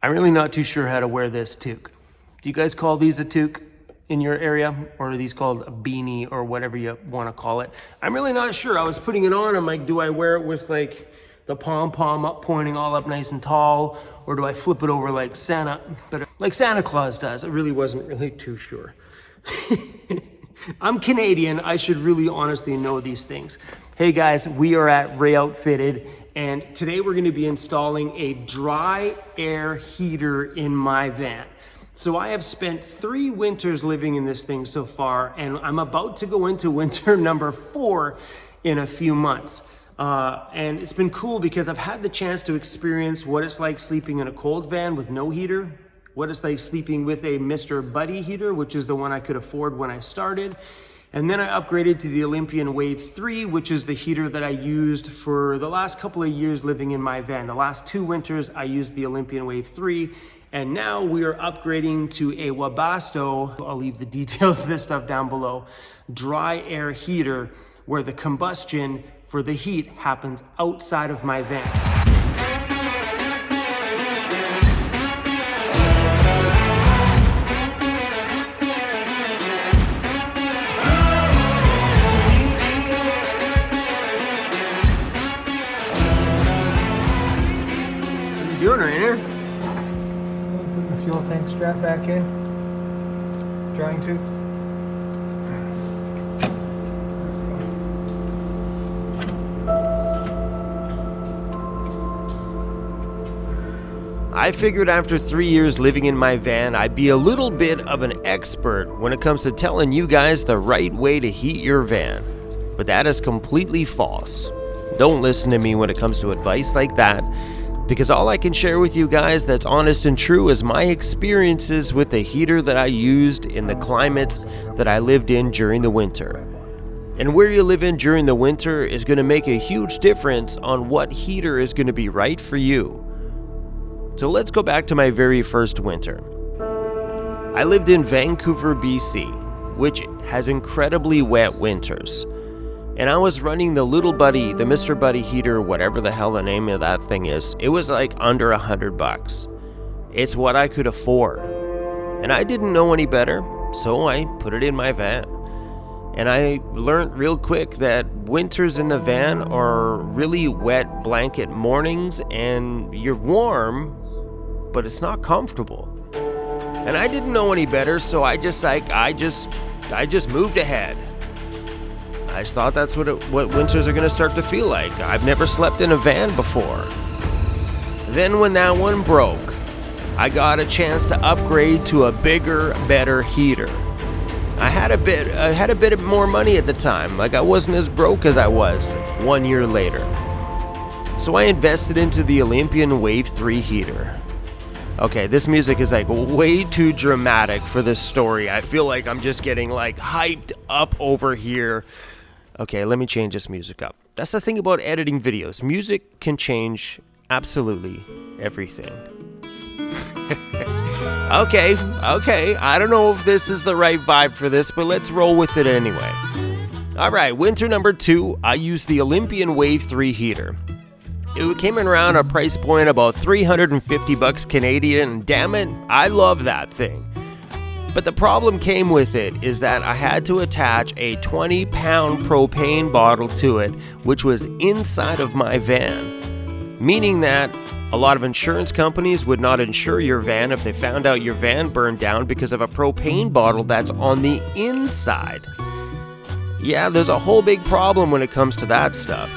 I'm really not too sure how to wear this toque. Do you guys call these a toque in your area? Or are these called a beanie or whatever you want to call it? I'm really not sure. I was putting it on. I'm like, do I wear it with like the pom-pom up, pointing all up nice and tall? Or do I flip it over like Santa Claus does? I really wasn't really too sure. I'm Canadian. I should really honestly know these things. Hey guys, we are at Ray Outfitted, and today we're gonna be installing a dry air heater in my van. So I have spent 3 winters living in this thing so far, and I'm about to go into winter number 4 in a few months. And it's been cool because I've had the chance to experience what it's like sleeping in a cold van with no heater, what it's like sleeping with a Mr. Buddy heater, which is the one I could afford when I started. And then I upgraded to the Olympian Wave 3, which is the heater that I used for the last couple of years living in my van. The last 2 winters, I used the Olympian Wave 3, and now we are upgrading to a Webasto, I'll leave the details of this stuff down below, dry air heater, where the combustion for the heat happens outside of my van. Doing right here? Putting the fuel tank strap back in. Trying to. I figured after 3 years living in my van, I'd be a little bit of an expert when it comes to telling you guys the right way to heat your van. But that is completely false. Don't listen to me when it comes to advice like that, because all I can share with you guys that's honest and true is my experiences with the heater that I used in the climates that I lived in during the winter. And where you live in during the winter is going to make a huge difference on what heater is going to be right for you. So let's go back to my very first winter. I lived in Vancouver, BC, which has incredibly wet winters. And I was running the little buddy, the Mr. Buddy heater, whatever the hell the name of that thing is. It was like under $100. It's what I could afford. And I didn't know any better, so I put it in my van. And I learned real quick that winters in the van are really wet blanket mornings, and you're warm, but it's not comfortable. And I didn't know any better, so I just moved ahead. I just thought that's what winters are going to start to feel like. I've never slept in a van before. Then when that one broke, I got a chance to upgrade to a bigger, better heater. I had a bit of more money at the time. Like, I wasn't as broke as I was 1 year later. So I invested into the Olympian Wave 3 heater. Okay, this music is like way too dramatic for this story. I feel like I'm just getting like hyped up over here. Okay, let me change this music up. That's the thing about editing videos. Music can change absolutely everything. Okay. I don't know if this is the right vibe for this, but let's roll with it anyway. All right, winter number 2, I used the Olympian Wave 3 heater. It came in around a price point about $350 Canadian, and damn it, I love that thing. But the problem came with it is that I had to attach a 20-pound propane bottle to it, which was inside of my van. Meaning that a lot of insurance companies would not insure your van if they found out your van burned down because of a propane bottle that's on the inside. Yeah, there's a whole big problem when it comes to that stuff.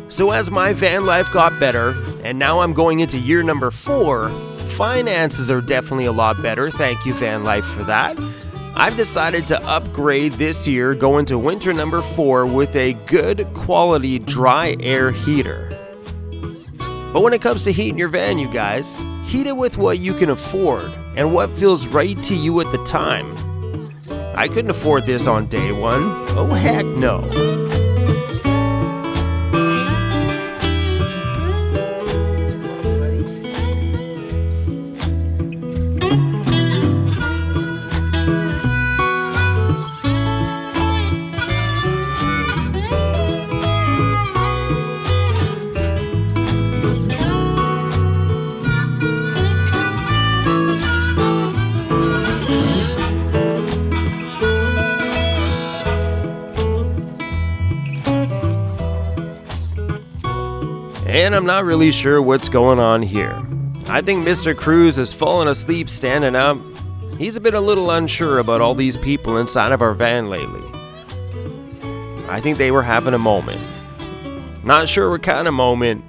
So as my van life got better, and now I'm going into year number 4, finances are definitely a lot better, thank you van life for that. I've decided to upgrade this year, go into winter number 4 with a good quality dry air heater. But when it comes to heating your van, you guys, heat it with what you can afford and what feels right to you at the time. I couldn't afford this on day 1. Oh heck no. and I'm not really sure what's going on here. I think Mr. Cruz has fallen asleep standing up. He's a little unsure about all these people inside of our van lately. I think they were having a moment. Not sure what kind of moment.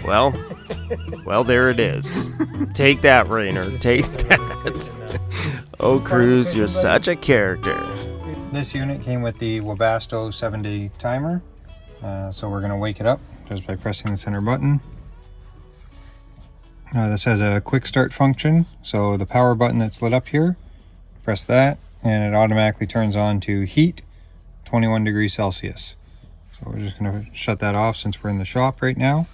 Well, there it is. Take that, Rainer. Take that. Oh, Cruz, you're such a character. This unit came with the Webasto 7-day timer. So we're going to wake it up just by pressing the center button. This has a quick start function. So the power button that's lit up here, press that, and it automatically turns on to heat, 21 degrees Celsius. So we're just going to shut that off since we're in the shop right now.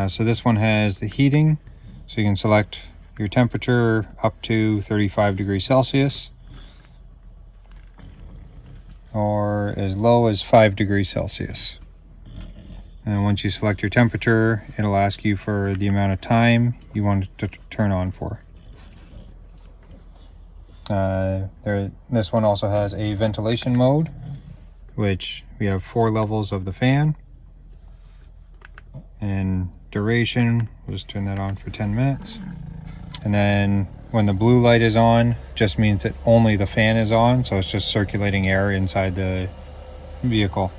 So this one has the heating, so you can select your temperature up to 35 degrees Celsius or as low as 5 degrees Celsius. And once you select your temperature, it'll ask you for the amount of time you want it to turn on for. This one also has a ventilation mode, which we have 4 levels of the fan. And duration, we'll just turn that on for 10 minutes. And then when the blue light is on, just means that only the fan is on, so it's just circulating air inside the vehicle.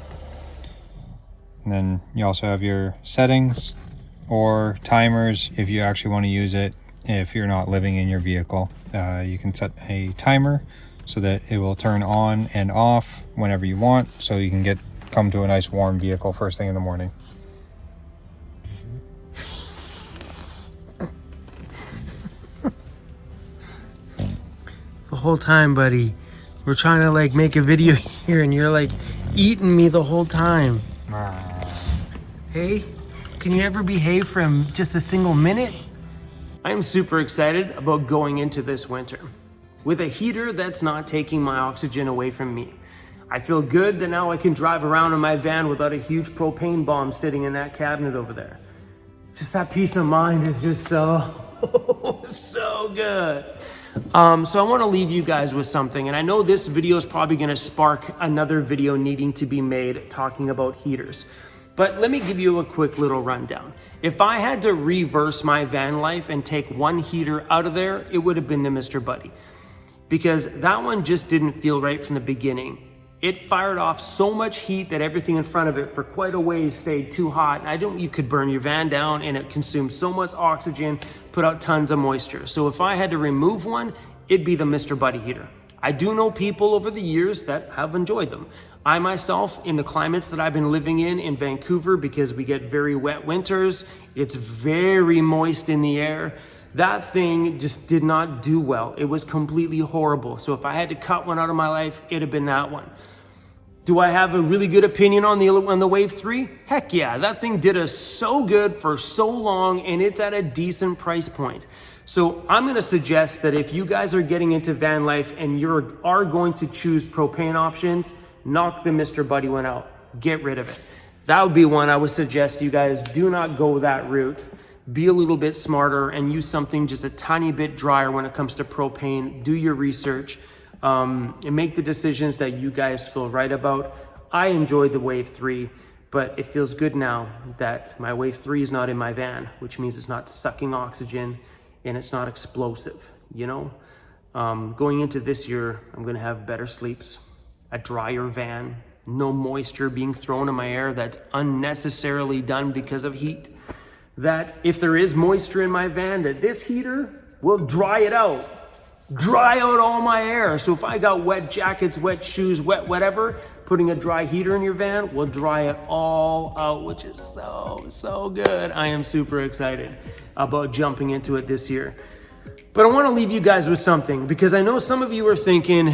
And then you also have your settings or timers if you actually want to use it. If you're not living in your vehicle, you can set a timer so that it will turn on and off whenever you want, so you can come to a nice warm vehicle first thing in the morning. The whole time, buddy, we're trying to like make a video here and you're like eating me the whole time. Hey, can you ever behave from just a single minute? I am super excited about going into this winter with a heater that's not taking my oxygen away from me. I feel good that now I can drive around in my van without a huge propane bomb sitting in that cabinet over there. Just that peace of mind is just so good. So I want to leave you guys with something, and I know this video is probably going to spark another video needing to be made talking about heaters. But let me give you a quick little rundown. If I had to reverse my van life and take one heater out of there, it would have been the Mr. Buddy. Because that one just didn't feel right from the beginning. It fired off so much heat that everything in front of it for quite a ways stayed too hot. You could burn your van down, and it consumed so much oxygen, put out tons of moisture. So if I had to remove one, it'd be the Mr. Buddy heater. I do know people over the years that have enjoyed them. I myself, in the climates that I've been living in Vancouver, because we get very wet winters, it's very moist in the air, that thing just did not do well. It was completely horrible. So if I had to cut one out of my life, it'd have been that one. Do I have a really good opinion on the Wave 3? Heck yeah, that thing did us so good for so long, and it's at a decent price point. So I'm gonna suggest that if you guys are getting into van life and you are going to choose propane options, knock the Mr. Buddy one out, get rid of it. That would be one I would suggest you guys do not go that route. Be a little bit smarter and use something just a tiny bit drier when it comes to propane. Do your research. And make the decisions that you guys feel right about. I enjoyed the Wave 3, but it feels good now that my Wave 3 is not in my van, which means it's not sucking oxygen and it's not explosive, you know? Going into this year, I'm gonna have better sleeps, a drier van, no moisture being thrown in my air that's unnecessarily done because of heat. That if there is moisture in my van, that this heater will dry it out. Dry out all my air. So if I got wet jackets, wet shoes, wet whatever, putting a dry heater in your van will dry it all out, which is so good. I am super excited about jumping into it this year. But I want to leave you guys with something, because I know some of you are thinking,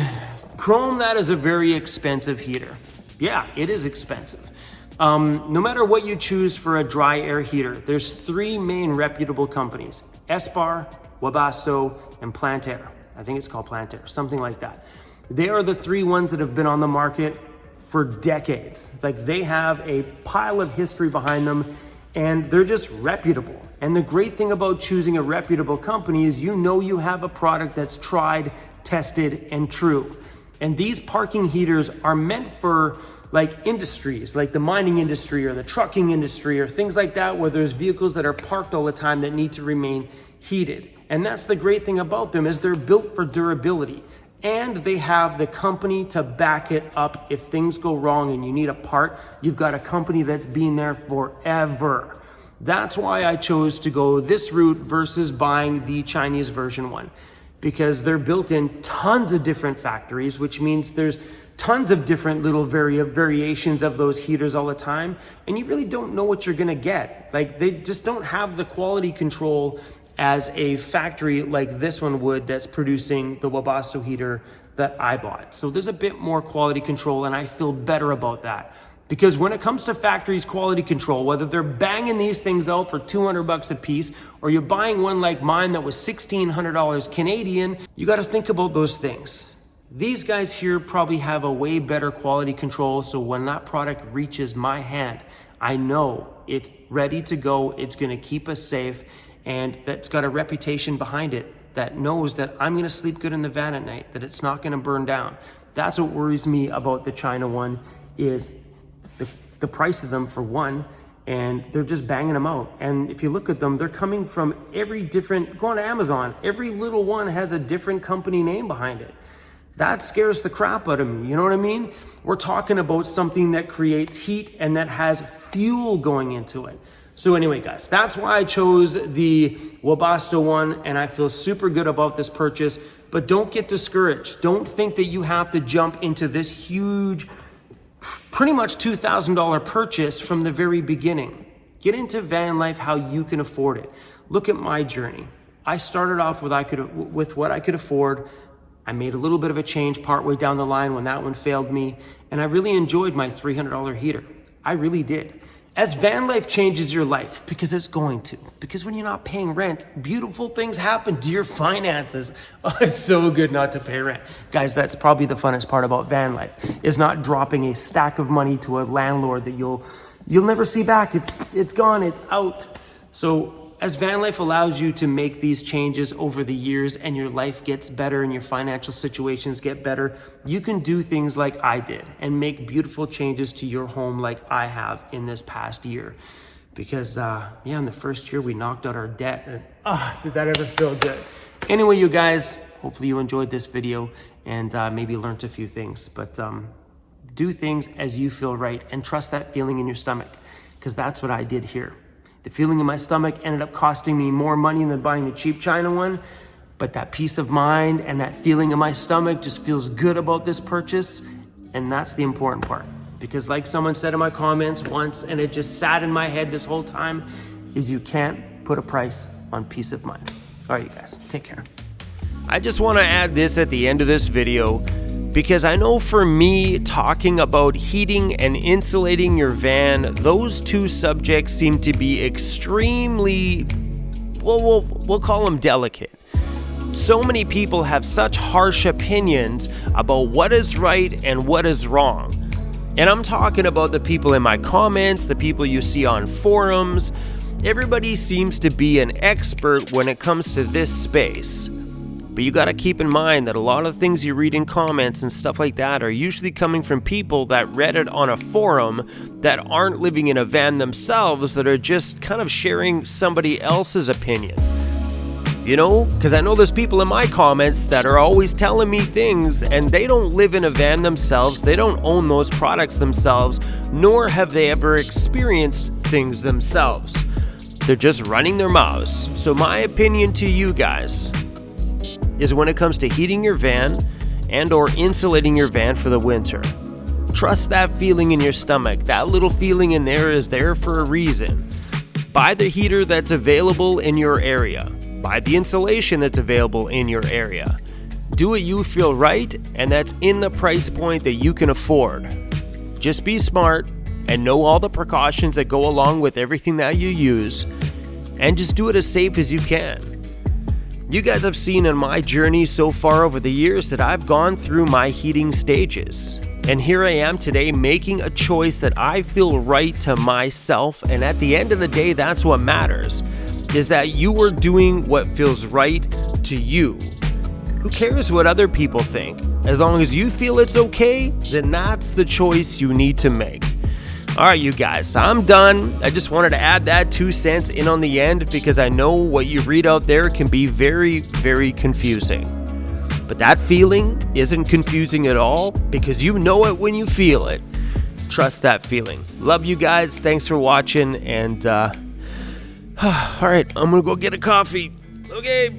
Chrome, that is a very expensive heater. Yeah, it is expensive. No matter what you choose for a dry air heater, there's 3 main reputable companies: Espar, Webasto, and Plantair. I think it's called Plantair, something like that. They are the 3 ones that have been on the market for decades. Like, they have a pile of history behind them, and they're just reputable. And the great thing about choosing a reputable company is you know you have a product that's tried, tested, and true. And these parking heaters are meant for like industries, like the mining industry or the trucking industry or things like that, where there's vehicles that are parked all the time that need to remain heated. And that's the great thing about them, is they're built for durability. And they have the company to back it up. If things go wrong and you need a part, you've got a company that's been there forever. That's why I chose to go this route versus buying the Chinese version one, because they're built in tons of different factories, which means there's tons of different little variations of those heaters all the time, and you really don't know what you're gonna get. Like, they just don't have the quality control as a factory like this one would, that's producing the Webasto heater that I bought. So there's a bit more quality control, and I feel better about that. Because when it comes to factories quality control, whether they're banging these things out for 200 bucks a piece, or you're buying one like mine that was $1,600 Canadian, you gotta think about those things. These guys here probably have a way better quality control, so when that product reaches my hand, I know it's ready to go, it's gonna keep us safe, and that's got a reputation behind it that knows that I'm gonna sleep good in the van at night, that it's not gonna burn down. That's what worries me about the China one, is the price of them, for one, and they're just banging them out. And if you look at them, they're coming from every different, go on Amazon, every little one has a different company name behind it. That scares the crap out of me, you know what I mean? We're talking about something that creates heat and that has fuel going into it. So anyway, guys, that's why I chose the Webasto one, and I feel super good about this purchase. But don't get discouraged. Don't think that you have to jump into this huge, pretty much $2,000 purchase from the very beginning. Get into van life how you can afford it. Look at my journey. I started off with what I could afford. I made a little bit of a change partway down the line when that one failed me, and I really enjoyed my $300 heater. I really did. As van life changes your life, because it's going to, because when you're not paying rent, beautiful things happen to your finances. Oh, it's so good not to pay rent. Guys, that's probably the funnest part about van life, is not dropping a stack of money to a landlord that you'll never see back. It's gone, it's out. So as van life allows you to make these changes over the years, and your life gets better and your financial situations get better, you can do things like I did and make beautiful changes to your home like I have in this past year. Because in the first year we knocked out our debt, and did that ever feel good? Anyway, you guys, hopefully you enjoyed this video and maybe learned a few things. But do things as you feel right, and trust that feeling in your stomach, because that's what I did here. The feeling in my stomach ended up costing me more money than buying the cheap China one, but that peace of mind and that feeling in my stomach just feels good about this purchase, and that's the important part. Because like someone said in my comments once, and it just sat in my head this whole time, is you can't put a price on peace of mind. All right, you guys, take care. I just want to add this at the end of this video, because I know for me, talking about heating and insulating your van, those two subjects seem to be extremely, well, we'll call them delicate. So many people have such harsh opinions about what is right and what is wrong. And I'm talking about the people in my comments, the people you see on forums. Everybody seems to be an expert when it comes to this space. But you gotta keep in mind that a lot of things you read in comments and stuff like that are usually coming from people that read it on a forum that aren't living in a van themselves, that are just kind of sharing somebody else's opinion. You know, because I know there's people in my comments that are always telling me things, and they don't live in a van themselves, they don't own those products themselves, nor have they ever experienced things themselves. They're just running their mouths. So my opinion to you guys is, when it comes to heating your van and or insulating your van for the winter, trust that feeling in your stomach. That little feeling in there is there for a reason. Buy the heater that's available in your area. Buy the insulation that's available in your area. Do what you feel right, and that's in the price point that you can afford. Just be smart and know all the precautions that go along with everything that you use, and just do it as safe as you can. You guys have seen in my journey so far over the years that I've gone through my heating stages. And here I am today making a choice that I feel right to myself, and at the end of the day, that's what matters, is that you are doing what feels right to you. Who cares what other people think? As long as you feel it's okay, then that's the choice you need to make. All right, you guys, I'm done. I just wanted to add that 2 cents in on the end because I know what you read out there can be very, very confusing. But that feeling isn't confusing at all because you know it when you feel it. Trust that feeling. Love you guys. Thanks for watching. And, all right, I'm going to go get a coffee. Okay,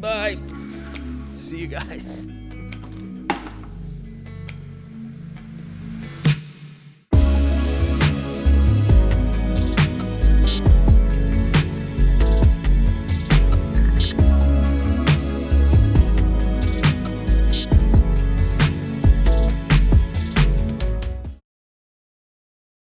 bye. See you guys.